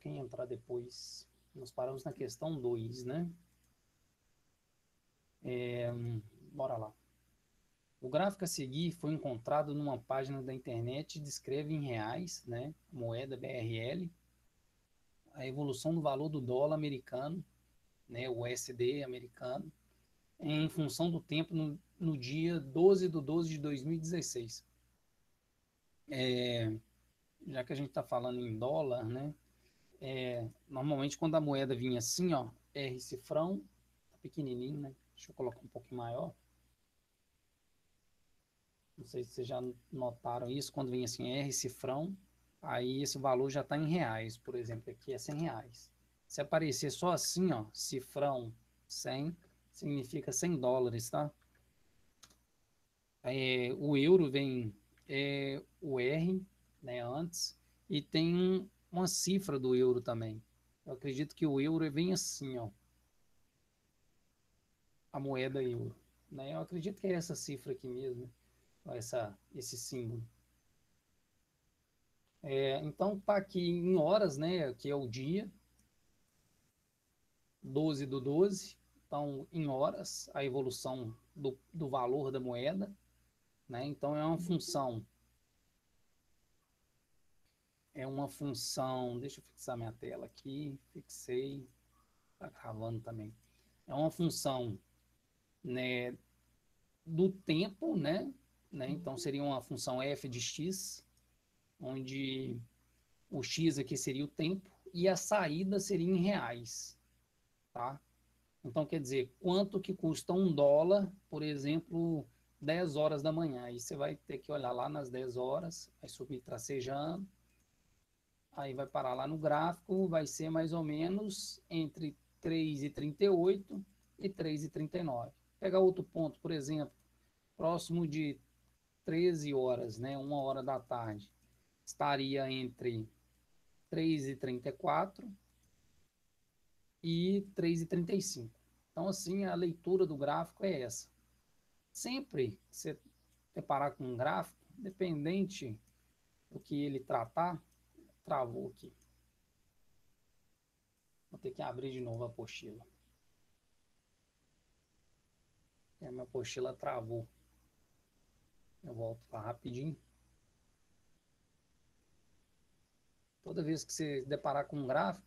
Quem entrar depois. Nós paramos na questão 2, né? É, bora lá. O gráfico a seguir foi encontrado numa página da internet e descreve em reais, né, moeda BRL, a evolução do valor do dólar americano, né, o USD americano, em função do tempo no dia 12 de 2016. É, já que a gente está falando em dólar, né, normalmente quando a moeda vinha assim, ó, R cifrão, tá pequenininho, né, deixa eu colocar um pouquinho maior. Não sei se vocês já notaram isso, quando vem assim R cifrão, aí esse valor já está em reais, por exemplo, aqui é 100 reais. Se aparecer só assim, ó, cifrão 100, significa 100 dólares, tá? O euro vem o R, né, antes, e tem uma cifra do euro também. Eu acredito que o euro vem assim, ó, a moeda euro, né? Eu acredito que é essa cifra aqui mesmo, esse símbolo. Então tá aqui em horas, né? Que é o dia, 12 do 12. Então, em horas, a evolução do valor da moeda, né? Então, é uma função, deixa eu fixar minha tela aqui, fixei, tá gravando também. É uma função, né, do tempo, né? Então, seria uma função f de x, onde o x aqui seria o tempo e a saída seria em reais, tá? Então, quer dizer, quanto que custa um dólar, por exemplo, 10 horas da manhã. Aí você vai ter que olhar lá nas 10 horas, vai subir tracejando, aí vai parar lá no gráfico, vai ser mais ou menos entre 3,38 e 3,39. Pegar outro ponto, por exemplo, próximo de 13 horas, né, 1 hora da tarde, estaria entre 3,34 e 3,35. Então, assim, a leitura do gráfico é essa. Sempre que você deparar com um gráfico, independente do que ele tratar, travou aqui. Vou ter que abrir de novo a apostila. A minha apostila travou. Eu volto lá rapidinho. Toda vez que você deparar com um gráfico,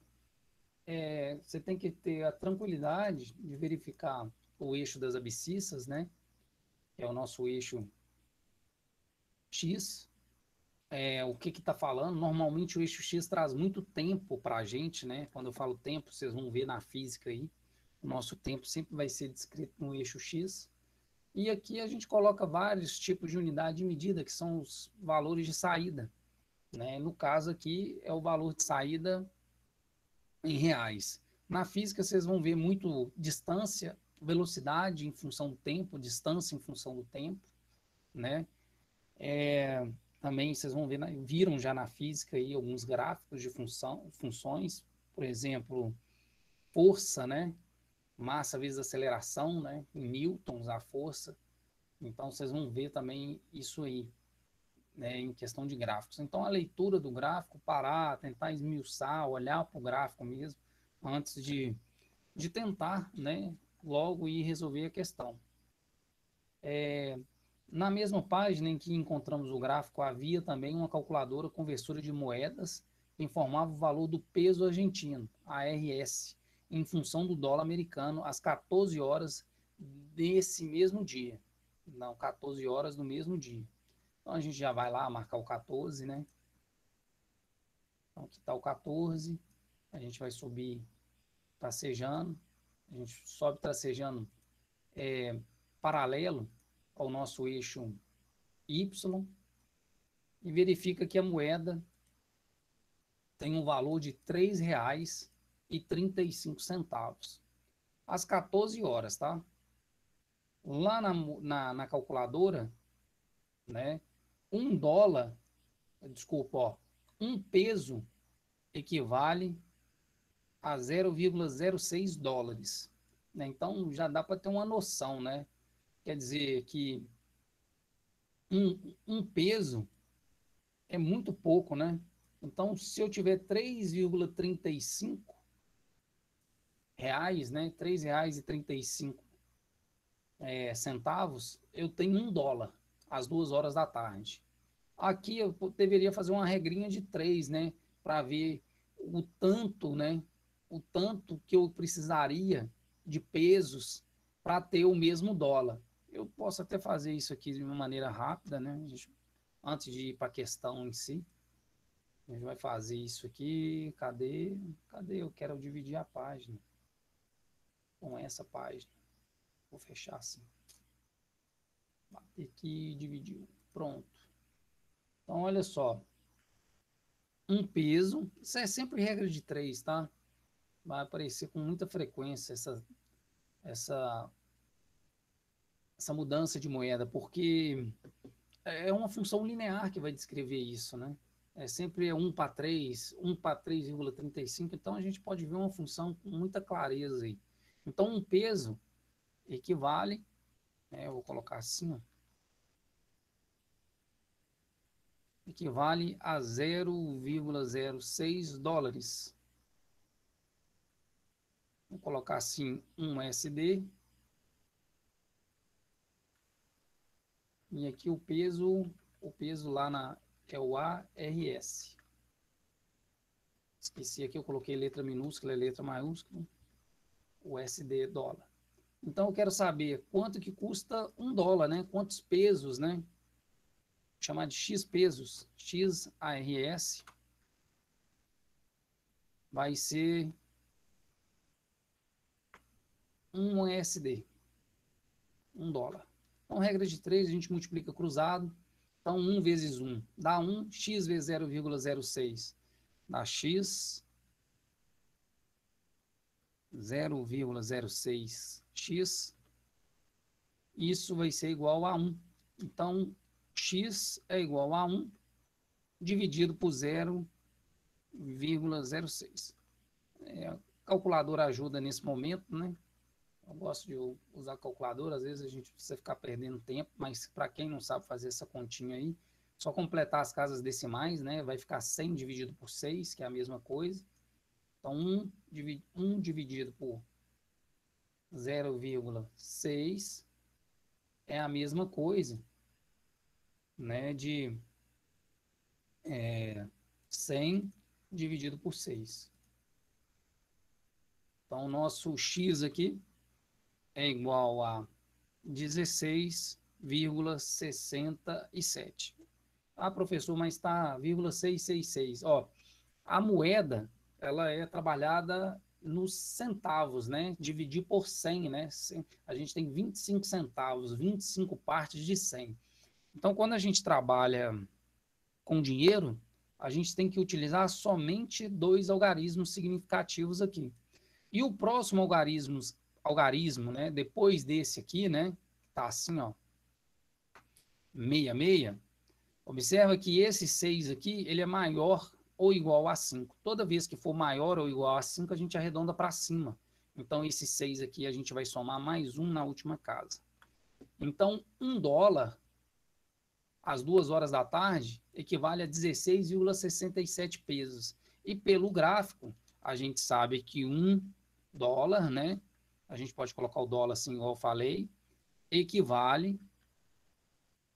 você tem que ter a tranquilidade de verificar o eixo das abscissas, né? Que é o nosso eixo X. O que está falando? Normalmente o eixo X traz muito tempo para a gente, né? Quando eu falo tempo, vocês vão ver na física aí. O nosso tempo sempre vai ser descrito no eixo X. E aqui a gente coloca vários tipos de unidade de medida, que são os valores de saída, né? No caso aqui é o valor de saída em reais. Na física vocês vão ver muito distância, velocidade em função do tempo, distância em função do tempo, né? Também vocês vão ver, viram já na física aí alguns gráficos de funções, por exemplo, força, né? Massa vezes aceleração, né? Em newtons a força. Então vocês vão ver também isso aí, né? Em questão de gráficos. Então a leitura do gráfico, parar, tentar esmiuçar, olhar para o gráfico mesmo, antes de tentar, né? Logo ir resolver a questão. Na mesma página em que encontramos o gráfico, havia também uma calculadora conversora de moedas que informava o valor do peso argentino, ARS, em função do dólar americano, às 14 horas desse mesmo dia. Não, 14 horas do mesmo dia. Então a gente já vai lá marcar o 14, né? Então aqui está o 14, a gente vai subir tracejando, a gente sobe tracejando paralelo ao nosso eixo Y, e verifica que a moeda tem um valor de R$ 3,35 às 14 horas, tá? Lá na calculadora, né, um dólar, desculpa, ó, um peso equivale a 0,06 dólares. Né? Então já dá para ter uma noção, né? Quer dizer que um peso é muito pouco, né? Então, se eu tiver 3,35 reais, né, R$ 3,35 centavos, eu tenho US$ 1 às 2 horas da tarde. Aqui eu deveria fazer uma regrinha de 3, né, para ver o tanto, né, o tanto que eu precisaria de pesos para ter o mesmo dólar. Eu posso até fazer isso aqui de uma maneira rápida, né, antes de ir para a questão em si. A gente vai fazer isso aqui. Cadê? Cadê? Eu quero dividir a página com essa página. Vou fechar assim. Bater aqui, dividiu. Pronto. Então, olha só. Um peso. Isso é sempre regra de 3, tá? Vai aparecer com muita frequência essa, essa mudança de moeda, porque é uma função linear que vai descrever isso, né? É sempre 1 para 3, 1 para 3,35. Então, a gente pode ver uma função com muita clareza aí. Então, um peso equivale, né, eu vou colocar assim, ó, equivale a 0,06 dólares. Vou colocar assim, um SD, e aqui o peso lá é o ARS. Esqueci aqui, eu coloquei letra minúscula, letra maiúscula, o SD dólar. Então eu quero saber quanto que custa $1, né? Quantos pesos, né? Vou chamar de X pesos, XARS, vai ser um USD, $1. Então, regra de 3, a gente multiplica cruzado. Então, 1 vezes 1 dá 1, x vezes 0,06 dá x, 0,06x, isso vai ser igual a 1. Então, x é igual a 1 dividido por 0,06. A calculadora ajuda nesse momento, né? Eu gosto de usar calculadora, às vezes a gente precisa ficar perdendo tempo, mas para quem não sabe fazer essa continha aí, só completar as casas decimais, né? Vai ficar 100 dividido por 6, que é a mesma coisa. Então, 1 dividido por 0,6 é a mesma coisa, né? De 100 dividido por 6. Então, o nosso x aqui é igual a 16,67. Ah, professor, mas está 0,666. Ó, a moeda, ela é trabalhada nos centavos, né? Dividir por 100, né? A gente tem 25 centavos, 25 partes de 100. Então, quando a gente trabalha com dinheiro, a gente tem que utilizar somente dois algarismos significativos aqui. E o próximo algarismo, né? Depois desse aqui, né? Tá assim, ó, 66. Observa que esse 6 aqui, ele é maior ou igual a 5. Toda vez que for maior ou igual a 5, a gente arredonda para cima. Então, esse 6 aqui, a gente vai somar mais 1 na última casa. Então, $1 às 2 horas da tarde equivale a 16,67 pesos. E pelo gráfico, a gente sabe que $1, né? A gente pode colocar o dólar assim, igual eu falei, equivale,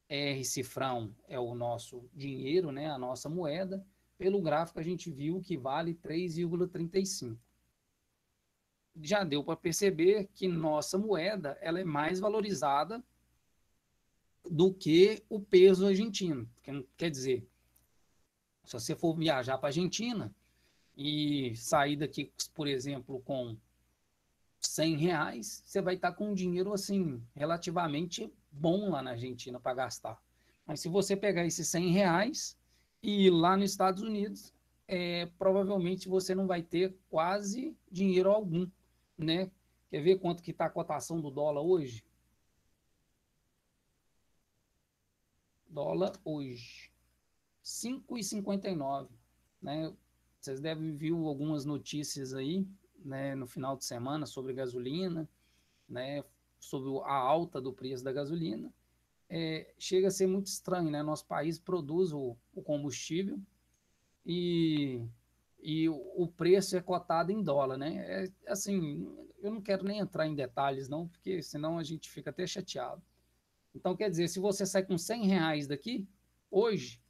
R cifrão é o nosso dinheiro, né? A nossa moeda. Pelo gráfico, a gente viu que vale 3,35. Já deu para perceber que nossa moeda ela é mais valorizada do que o peso argentino. Quer dizer, se você for viajar para a Argentina e sair daqui, por exemplo, com R$ 100, você vai estar com um dinheiro assim relativamente bom lá na Argentina para gastar. Mas se você pegar esses R$ 100 e ir lá nos Estados Unidos, provavelmente você não vai ter quase dinheiro algum, né? Quer ver quanto que está a cotação do dólar hoje? Dólar hoje, 5,59, né? Vocês devem ver algumas notícias aí, né, no final de semana sobre gasolina, né, sobre a alta do preço da gasolina. Chega a ser muito estranho, né? Nosso país produz o combustível e, e o preço é cotado em dólar, né? É, assim, eu não quero nem entrar em detalhes, não, porque senão a gente fica até chateado. Então, quer dizer, se você sai com 100 reais daqui, hoje,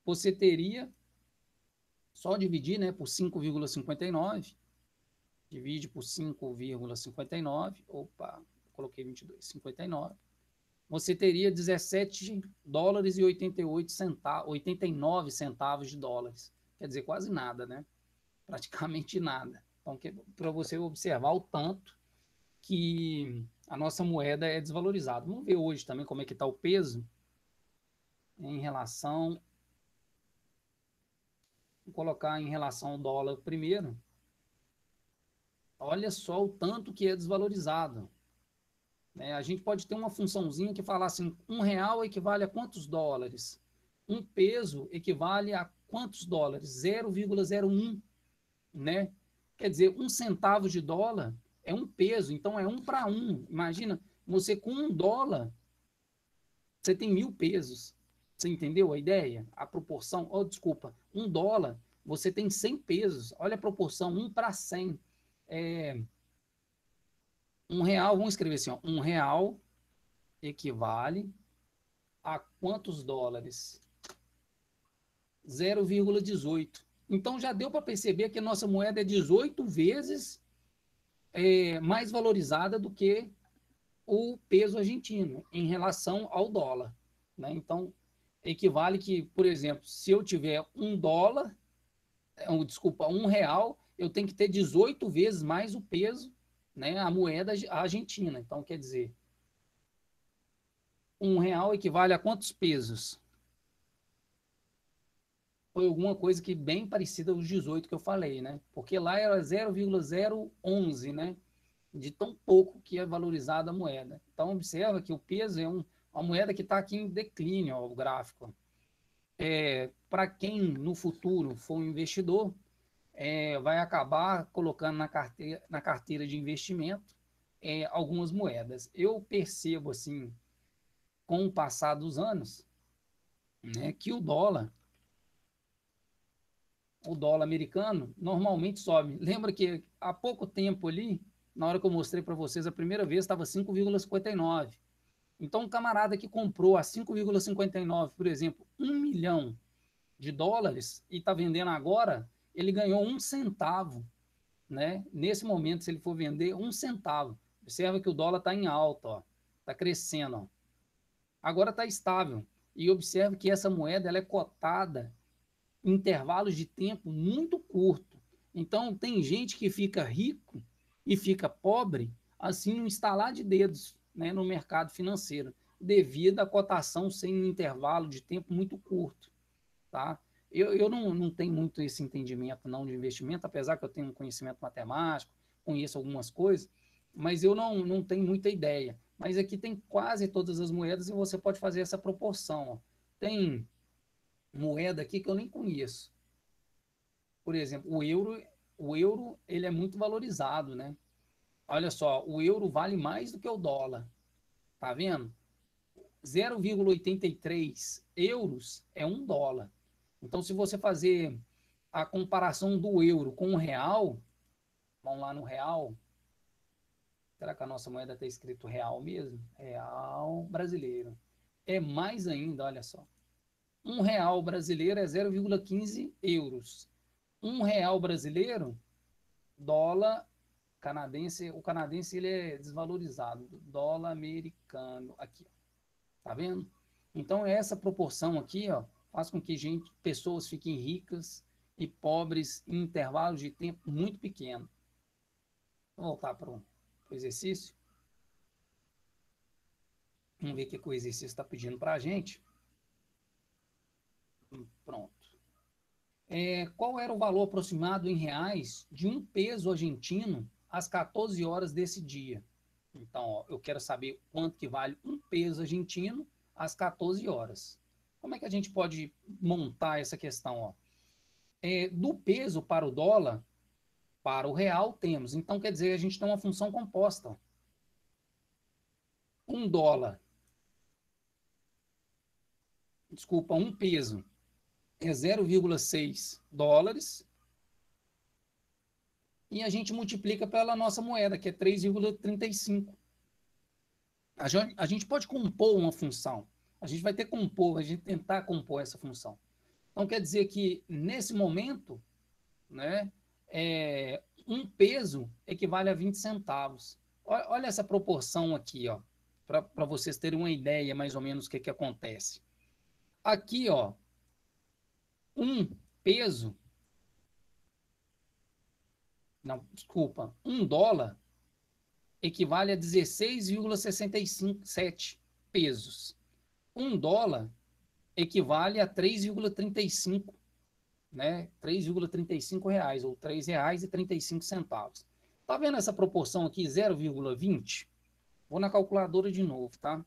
você teria, só dividir, né, por 5,59, divide por 5,59, opa, coloquei 22, 59, você teria 17 dólares e 88 centavos, 89 centavos de dólares. Quer dizer, quase nada, né? Praticamente nada. Então, para você observar o tanto que a nossa moeda é desvalorizada. Vamos ver hoje também como é que está o peso em relação, vou colocar em relação ao dólar primeiro. Olha só o tanto que é desvalorizado. Né? A gente pode ter uma funçãozinha que fala assim, R$ 1 equivale a quantos dólares? Um peso equivale a quantos dólares? 0,01, né? Quer dizer, 1 centavo de dólar é um peso, então é 1 para 1. Imagina, você com US$ 1, você tem 1.000 pesos. Você entendeu a ideia? A proporção, oh, desculpa, US$ 1, você tem 100 pesos. Olha a proporção, 1 para 100. É, R$ 1, vamos escrever assim, ó, R$ 1 equivale a quantos dólares? 0,18. Então já deu para perceber que a nossa moeda é 18 vezes mais valorizada do que o peso argentino em relação ao dólar. Né? Então, equivale que, por exemplo, se eu tiver US$ 1, desculpa, R$ 1, eu tenho que ter 18 vezes mais o peso, né, a moeda argentina. Então, quer dizer, R$ 1 equivale a quantos pesos? Foi alguma coisa que bem parecida aos 18 que eu falei, né? Porque lá era 0,011, né? De tão pouco que é valorizada a moeda. Então, observa que o peso é uma moeda que está aqui em declínio, ó, o gráfico. Para quem no futuro for um investidor, vai acabar colocando na carteira de investimento algumas moedas. Eu percebo, assim, com o passar dos anos, né, que o dólar americano normalmente sobe. Lembra que há pouco tempo ali, na hora que eu mostrei para vocês a primeira vez, estava 5,59. Então, um camarada que comprou a 5,59, por exemplo, US$ 1 milhão e está vendendo agora, ele ganhou 1 centavo. Né? Nesse momento, se ele for vender 1 centavo, observa que o dólar está em alta, está crescendo. Ó. Agora está estável. E observe que essa moeda ela é cotada intervalos de tempo muito curto. Então, tem gente que fica rico e fica pobre, assim, no estalar de dedos, né, no mercado financeiro, devido à cotação sem um intervalo de tempo muito curto, tá? Eu não tenho muito esse entendimento não de investimento, apesar que eu tenho um conhecimento matemático, conheço algumas coisas, mas eu não tenho muita ideia. Mas aqui tem quase todas as moedas e você pode fazer essa proporção. Ó. Tem moeda aqui que eu nem conheço. Por exemplo, o euro ele é muito valorizado, né? Olha só, o euro vale mais do que o dólar, tá vendo? 0,83 euros é US$ 1. Então, se você fazer a comparação do euro com o real, vamos lá no real, será que a nossa moeda está escrito real mesmo? Real brasileiro. É mais ainda, olha só. R$ 1 brasileiro é 0,15 euros. R$ 1 brasileiro, dólar canadense, o canadense ele é desvalorizado, dólar americano, aqui, tá vendo? Então essa proporção aqui, ó, faz com que pessoas fiquem ricas e pobres em intervalos de tempo muito pequeno. Vou voltar para o exercício. Vamos ver o que o exercício está pedindo para a gente. Pronto. Qual era o valor aproximado em reais de um peso argentino às 14 horas desse dia? Então, ó, eu quero saber quanto que vale um peso argentino às 14 horas. Como é que a gente pode montar essa questão? Ó? Do peso para o dólar, para o real, temos. Então, quer dizer, a gente tem uma função composta. Um dólar, desculpa, um peso. é 0,6 dólares, e a gente multiplica pela nossa moeda, que é 3,35. A gente pode compor uma função. A gente vai ter que compor, a gente tentar compor essa função. Então, quer dizer que, nesse momento, né, um peso equivale a 20 centavos. Olha essa proporção aqui, ó, para vocês terem uma ideia mais ou menos o que acontece. Aqui, ó, um peso, não, desculpa, $1 equivale a 16,67 pesos. $1 equivale a 3,35, né? 3,35 reais, ou R$ 3,35. Tá vendo essa proporção aqui, 0,20? Vou na calculadora de novo, tá?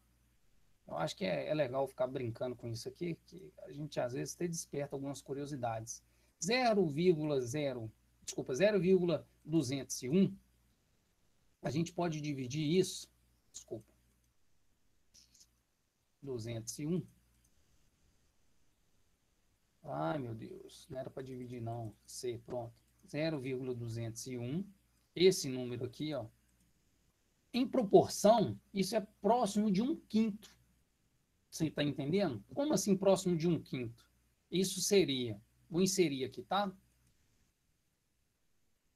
Eu acho que é legal ficar brincando com isso aqui, que a gente às vezes até desperta algumas curiosidades. 0,0, desculpa, 0,201, a gente pode dividir isso, desculpa, 201. Ai, meu Deus, não era para dividir não, C, pronto. 0,201, esse número aqui, ó, em proporção, isso é próximo de 1/5. Você está entendendo? Como assim próximo de 1/5? Isso seria, vou inserir aqui, tá?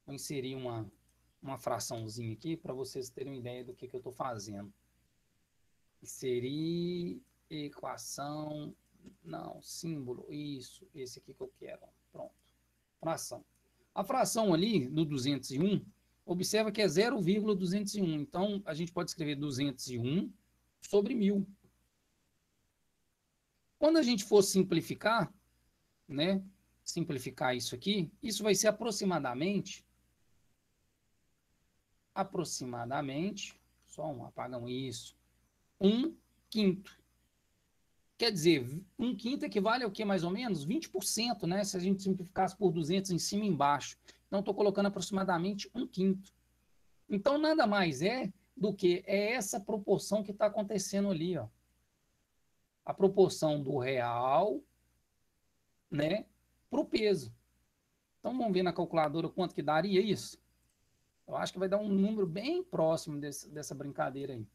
Vou inserir uma fraçãozinha aqui para vocês terem uma ideia do que eu estou fazendo. Inserir equação, não, símbolo, isso, esse aqui que eu quero. Pronto, fração. A fração ali do 201, observa que é 0,201. Então, a gente pode escrever 201 sobre 1.000. Quando a gente for simplificar, né? Simplificar isso aqui, isso vai ser aproximadamente, só um apagão isso, 1/5. Quer dizer, 1/5 equivale ao que mais ou menos? 20%, né? Se a gente simplificasse por 200 em cima e embaixo. Então, estou colocando aproximadamente 1/5. Então, nada mais é do que essa proporção que está acontecendo ali, ó. A proporção do real, né, para o peso. Então, vamos ver na calculadora quanto que daria isso? Eu acho que vai dar um número bem próximo dessa brincadeira aí.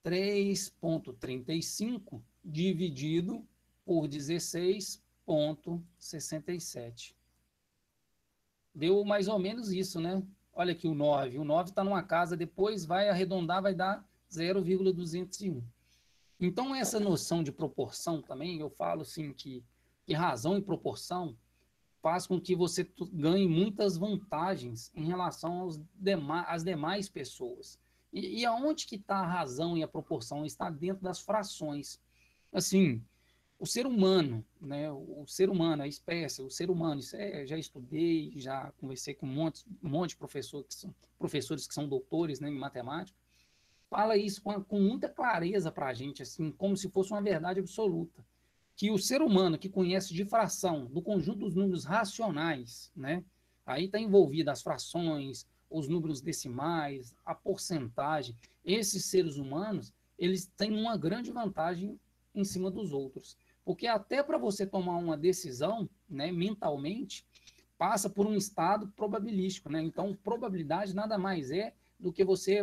3,35 dividido por 16,67. Deu mais ou menos isso, né? Olha aqui o 9. O 9 está numa casa, depois vai arredondar, vai dar 0,201. Então, essa noção de proporção também, eu falo assim que razão e proporção faz com que você ganhe muitas vantagens em relação às demais pessoas. E aonde que está a razão e a proporção? Está dentro das frações. Assim, o ser humano, né? O ser humano, a espécie, o ser humano, isso já estudei, já conversei com um monte de professores que são doutores, né, em matemática, fala isso com muita clareza para a gente, assim, como se fosse uma verdade absoluta, que o ser humano que conhece de fração do conjunto dos números racionais, né? Aí está envolvido as frações, os números decimais, a porcentagem. Esses seres humanos, eles têm uma grande vantagem em cima dos outros. Porque até para você tomar uma decisão, né, mentalmente, passa por um estado probabilístico, né? Então, probabilidade nada mais é do que você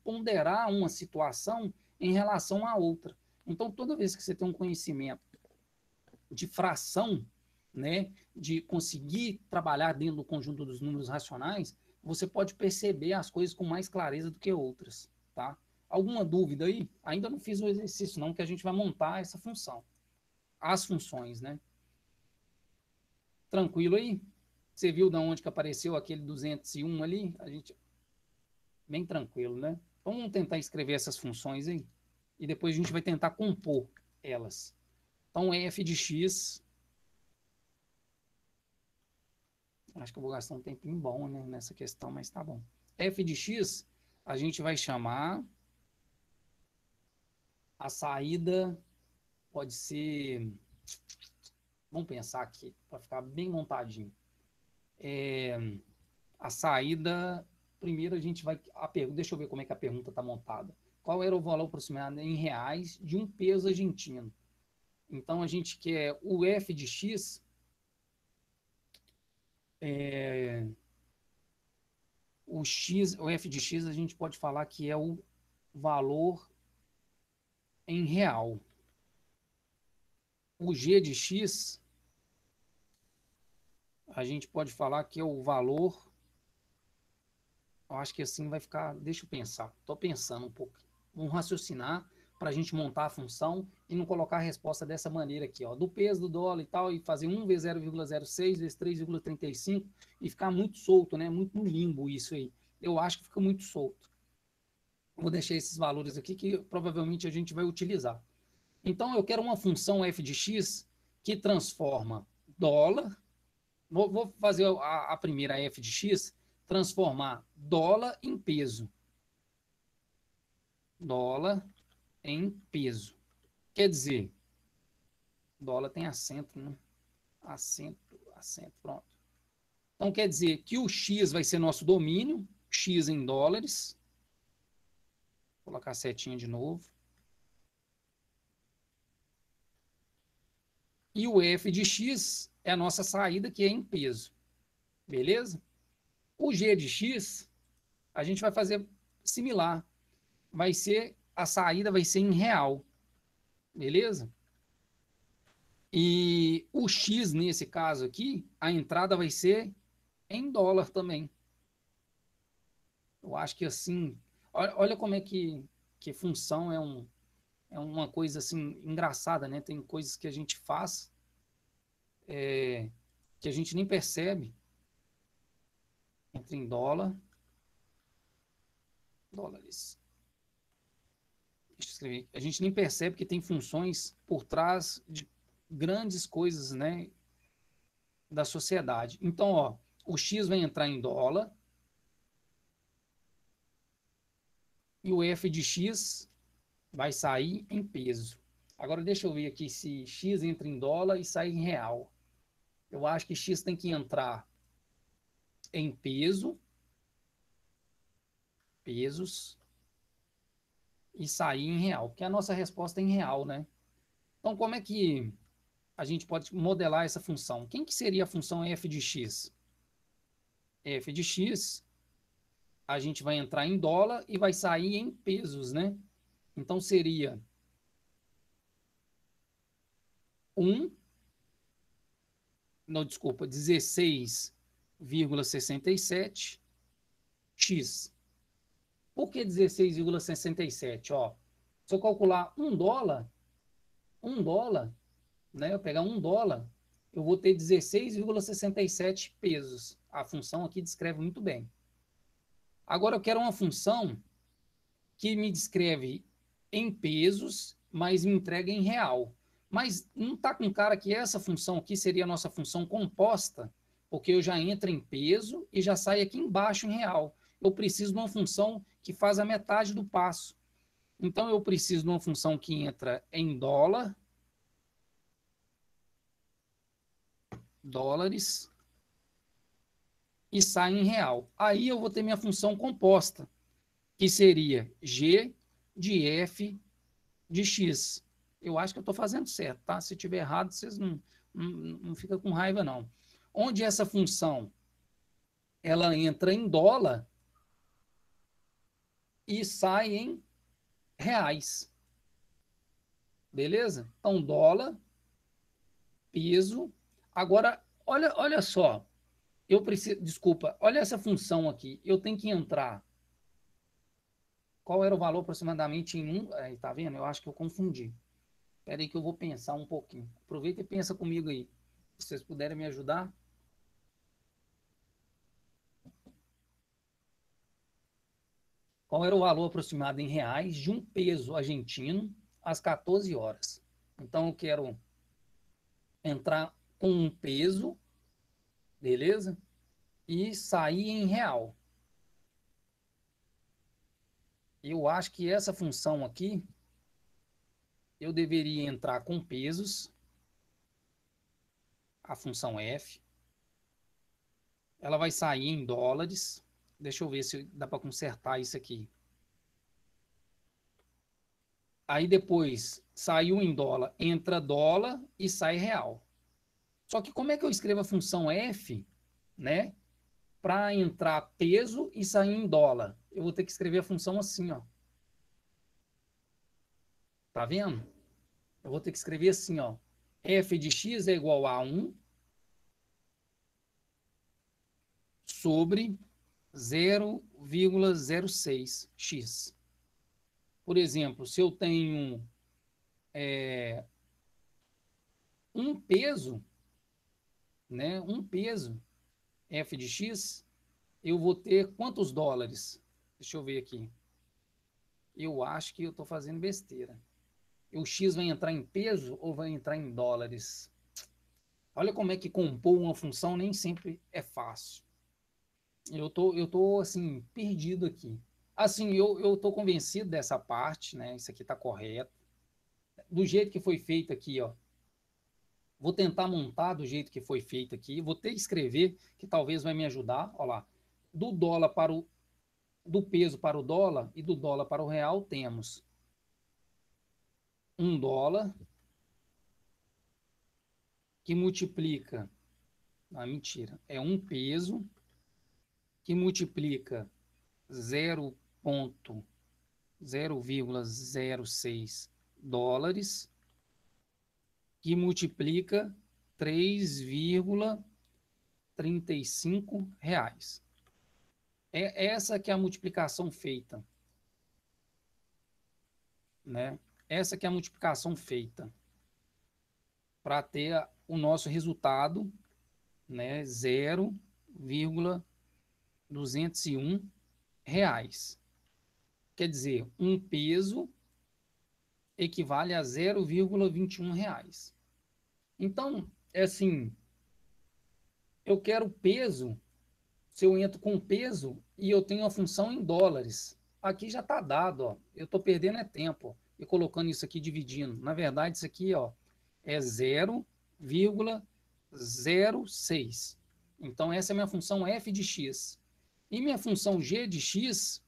ponderar uma situação em relação à outra. Então, toda vez que você tem um conhecimento de fração, né, de conseguir trabalhar dentro do conjunto dos números racionais, você pode perceber as coisas com mais clareza do que outras, tá? Alguma dúvida aí? Ainda não fiz o exercício não, que a gente vai montar essa função. As funções, né? Tranquilo aí? Você viu de onde que apareceu aquele 201 ali? A gente bem tranquilo, né? Então, vamos tentar escrever essas funções aí e depois a gente vai tentar compor elas. Então, f de x, acho que eu vou gastar um tempinho bom, né, nessa questão, mas tá bom. F de x, a gente vai chamar a saída, pode ser, vamos pensar aqui, para ficar bem montadinho. A saída, primeiro a gente vai, deixa eu ver como é que a pergunta está montada. Qual era o valor aproximado em reais de um peso argentino? Então, a gente quer o f de x, o f de x a gente pode falar que é o valor em real. O g de x, a gente pode falar que é o valor. Eu acho que assim vai ficar. Deixa eu pensar. Estou pensando um pouco. Vamos raciocinar para a gente montar a função e não colocar a resposta dessa maneira aqui, ó, do peso do dólar e tal, e fazer 1 vezes 0,06 vezes 3,35 e ficar muito solto, né? Muito no limbo isso aí. Eu acho que fica muito solto. Vou deixar esses valores aqui que provavelmente a gente vai utilizar. Então, eu quero uma função f de x que transforma dólar. Vou fazer a primeira f de x, transformar dólar em peso. Dólar em peso. Quer dizer, dólar tem acento, né? Acento, pronto. Então, quer dizer que o x vai ser nosso domínio, x em dólares. Vou colocar a setinha de novo. E o f de x é a nossa saída, que é em peso. Beleza? O g de x, a gente vai fazer similar. A saída vai ser em real. Beleza? E o x, nesse caso aqui, a entrada vai ser em dólar também. Eu acho que assim, olha como é que função é uma coisa assim engraçada, né? Tem coisas que a gente faz que a gente nem percebe. Entra em dólares. Deixa eu escrever. A gente nem percebe que tem funções por trás de grandes coisas, né, da sociedade. Então, ó, o X vai entrar em dólar e o F de X vai sair em peso. Agora deixa eu ver aqui se X entra em dólar e sai em real. Eu acho que X tem que entrar em pesos, e sair em real, porque a nossa resposta é em real, né? Então, como é que a gente pode modelar essa função? Quem que seria a função f de x? F de x, a gente vai entrar em dólar e vai sair em pesos, né? Então, seria 1, não, desculpa, 16,67 x. Por que 16,67? Ó, se eu calcular um dólar, né? Eu pegar um dólar, eu vou ter 16,67 pesos. A função aqui descreve muito bem. Agora eu quero uma função que me descreve em pesos, mas me entrega em real. Mas não está com cara que essa função aqui seria a nossa função composta, porque eu já entro em peso e já saio aqui embaixo em real. Eu preciso de uma função que faz a metade do passo. Então eu preciso de uma função que entra em dólares, e sai em real. Aí eu vou ter minha função composta, que seria g de f de x. Eu acho que eu estou fazendo certo, tá? Se tiver errado, vocês não ficam com raiva, não. Onde essa função ela entra em dólar e sai em reais. Beleza? Então, dólar, peso. Agora, olha só. Eu preciso, desculpa, olha essa função aqui. Eu tenho que entrar. Qual era o valor aproximadamente em um? Aí, tá vendo? Eu acho que eu confundi. Espera aí que eu vou pensar um pouquinho. Aproveita e pensa comigo aí. Se vocês puderem me ajudar. Qual era o valor aproximado em reais de um peso argentino às 14 horas? Então, eu quero entrar com um peso, beleza? E sair em real. Eu acho que essa função aqui, eu deveria entrar com pesos, a função f. Ela vai sair em dólares. Deixa eu ver se dá para consertar isso aqui. Aí depois saiu em dólar, entra dólar e sai real. Só que como é que eu escrevo a função f, né, para entrar peso e sair em dólar? Eu vou ter que escrever a função assim, ó. Tá vendo? Eu vou ter que escrever assim, ó. F de x é igual a 1 sobre 0,06x. Por exemplo, se eu tenho um peso, né, um peso, f de x, eu vou ter quantos dólares? Deixa eu ver aqui. Eu acho que eu estou fazendo besteira. O x vai entrar em peso ou vai entrar em dólares? Olha como é que compor uma função nem sempre é fácil. Eu tô assim, perdido aqui. Assim, eu tô convencido dessa parte, né? Isso aqui tá correto. Do jeito que foi feito aqui, ó. Vou tentar montar do jeito que foi feito aqui. Vou ter que escrever, que talvez vai me ajudar. Olha lá. Do dólar para o do peso para o dólar e do dólar para o real temos $1 que multiplica, ah, mentira, é um peso que multiplica 0,06 dólares que multiplica 3,35 reais. É essa que é a multiplicação feita, né? Essa que é a multiplicação feita para ter o nosso resultado, né? 0,201 reais. Quer dizer, um peso equivale a 0,21 reais. Então, é assim, eu quero peso, se eu entro com peso e eu tenho a função em dólares, aqui já está dado, ó. Eu estou perdendo é tempo, ó, e colocando isso aqui dividindo. Na verdade, isso aqui, ó, é 0,06. Então, essa é a minha função f de x. E minha função g de x,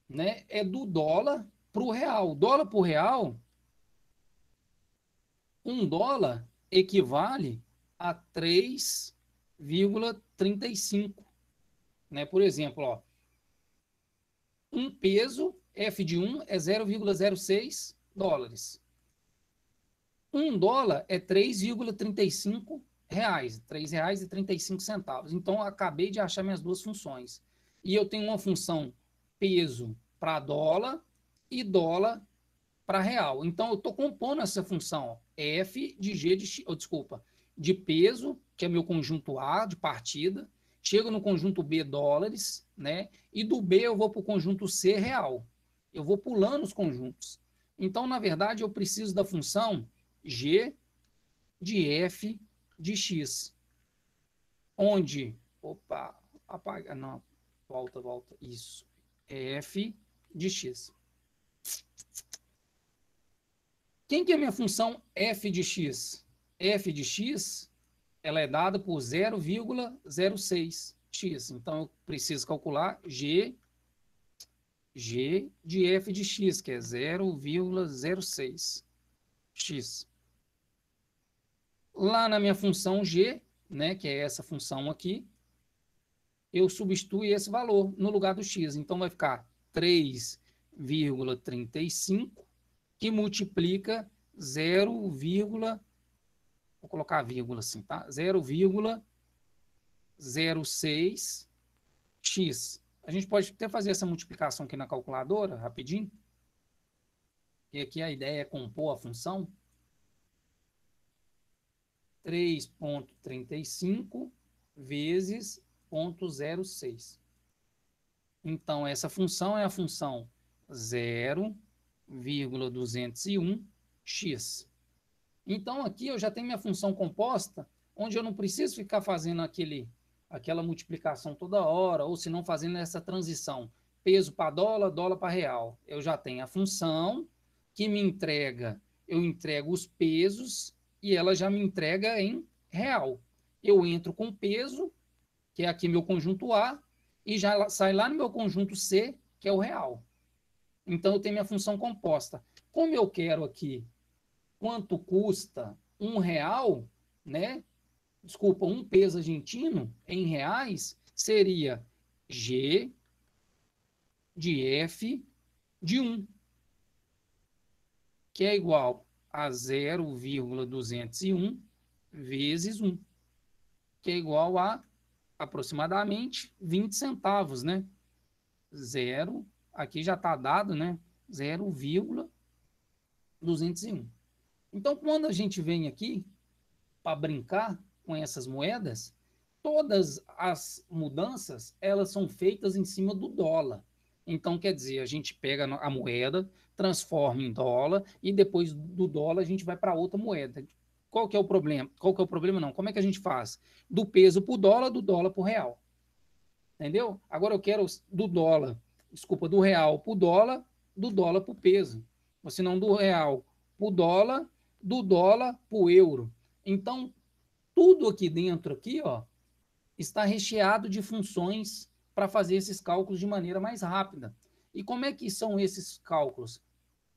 né, é do dólar para o real. Dólar para o real, $1 equivale a 3,35, né? Por exemplo, ó, um peso, F de 1 é 0,06 dólares. $1 é 3,35 reais, R$ 3,35. Então, eu acabei de achar minhas duas funções. E eu tenho uma função peso para dólar e dólar para real. Então, eu estou compondo essa função, ó, f de g de x, oh, desculpa, de peso, que é meu conjunto A de partida, chego no conjunto B dólares, né? E do B eu vou para o conjunto C real. Eu vou pulando os conjuntos. Então, na verdade, eu preciso da função g de f de x, onde, opa, apaga, não, volta, isso, f de x. Quem que é a minha função f de x? F de x, ela é dada por 0,06x. Então, eu preciso calcular g de f de x, que é 0,06x. Lá na minha função g, né, que é essa função aqui, eu substituo esse valor no lugar do x. Então, vai ficar 3,35, que multiplica 0, vou colocar a vírgula assim, tá? 0,06x. A gente pode até fazer essa multiplicação aqui na calculadora, rapidinho. E aqui a ideia é compor a função. 3,35 vezes 0,06. Então, essa função é a função 0,201x. Então, aqui eu já tenho minha função composta, onde eu não preciso ficar fazendo aquela multiplicação toda hora, ou se não fazendo essa transição, peso para dólar, dólar para real. Eu já tenho a função que me entrega, eu entrego os pesos e ela já me entrega em real. Eu entro com peso, que é aqui meu conjunto A, e já sai lá no meu conjunto C, que é o real. Então, eu tenho minha função composta. Como eu quero aqui quanto custa R$ 1, né? Desculpa, um peso argentino em reais seria G de F de 1, que é igual a 0,201 vezes 1, que é igual a aproximadamente 20 centavos, né? Zero, aqui já está dado, né? 0,201. Então, quando a gente vem aqui para brincar com essas moedas, todas as mudanças elas são feitas em cima do dólar. Então, quer dizer, a gente pega a moeda, transforma em dólar e depois do dólar a gente vai para outra moeda. Qual que é o problema? Qual que é o problema não? Como é que a gente faz? Do peso para o dólar, do dólar para o real. Entendeu? Agora eu quero do dólar, desculpa, do real para o dólar, do dólar para o peso. Ou se não, do real para o dólar, do dólar para o euro. Então, tudo aqui dentro aqui, ó, está recheado de funções para fazer esses cálculos de maneira mais rápida. E como é que são esses cálculos?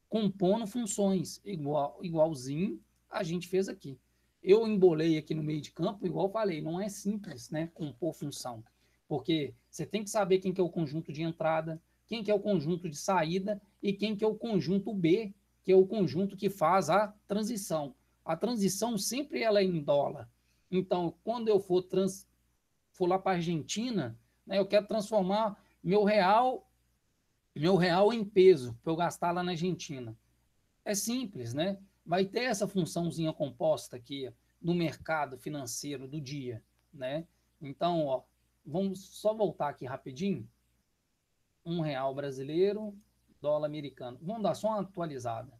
Compondo funções, igualzinho a gente fez aqui. Eu embolei aqui no meio de campo, igual falei, não é simples, né, compor função. Porque você tem que saber quem que é o conjunto de entrada, quem que é o conjunto de saída e quem que é o conjunto B, que é o conjunto que faz a transição. A transição sempre ela é em dólar. Então, quando eu for lá para a Argentina, né, eu quero transformar meu real em peso para eu gastar lá na Argentina. É simples, né? Vai ter essa funçãozinha composta aqui no mercado financeiro do dia, né? Então, ó, vamos só voltar aqui rapidinho. R$ 1 brasileiro, dólar americano. Vamos dar só uma atualizada.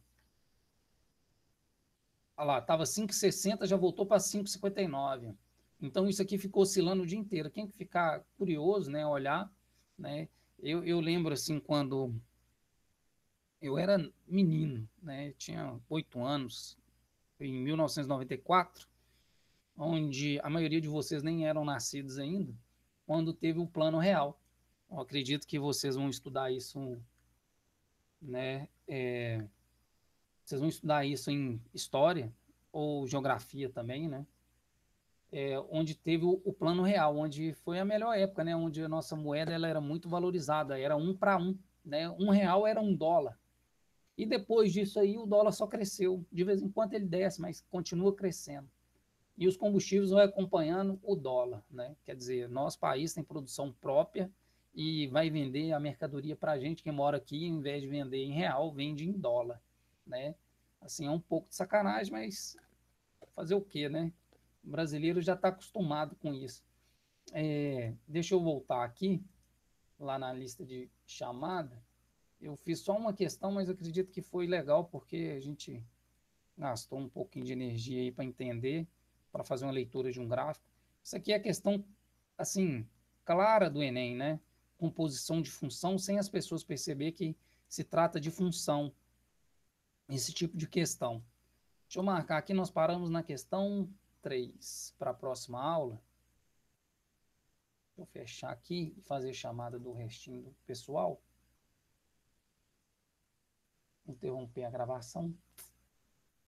Olha lá, estava 5,60, já voltou para 5,59. Então, isso aqui ficou oscilando o dia inteiro. Quem ficar curioso, né, olhar, né? Eu lembro, assim, quando eu era menino, né? Tinha 8 anos, em 1994, onde a maioria de vocês nem eram nascidos ainda, quando teve o Plano Real. Eu acredito que vocês vão estudar isso, né? Vocês vão estudar isso em história ou geografia também, né? Onde teve o Plano Real, onde foi a melhor época, né? Onde a nossa moeda ela era muito valorizada, era 1 para 1, né? R$ 1 era $1. E depois disso aí o dólar só cresceu. De vez em quando ele desce, mas continua crescendo. E os combustíveis vão acompanhando o dólar, né? Quer dizer, nosso país tem produção própria e vai vender a mercadoria para a gente que mora aqui, em vez de vender em real, vende em dólar, né? Assim, é um pouco de sacanagem, mas fazer o quê, né? O brasileiro já está acostumado com isso. Deixa eu voltar aqui, lá na lista de chamada. Eu fiz só uma questão, mas eu acredito que foi legal, porque a gente gastou um pouquinho de energia aí para entender, para fazer uma leitura de um gráfico. Isso aqui é a questão, assim, clara do Enem, né? Composição de função, sem as pessoas perceber que se trata de função, esse tipo de questão. Deixa eu marcar aqui, nós paramos na questão 3 para a próxima aula. Vou fechar aqui e fazer chamada do restinho do pessoal. Interromper a gravação.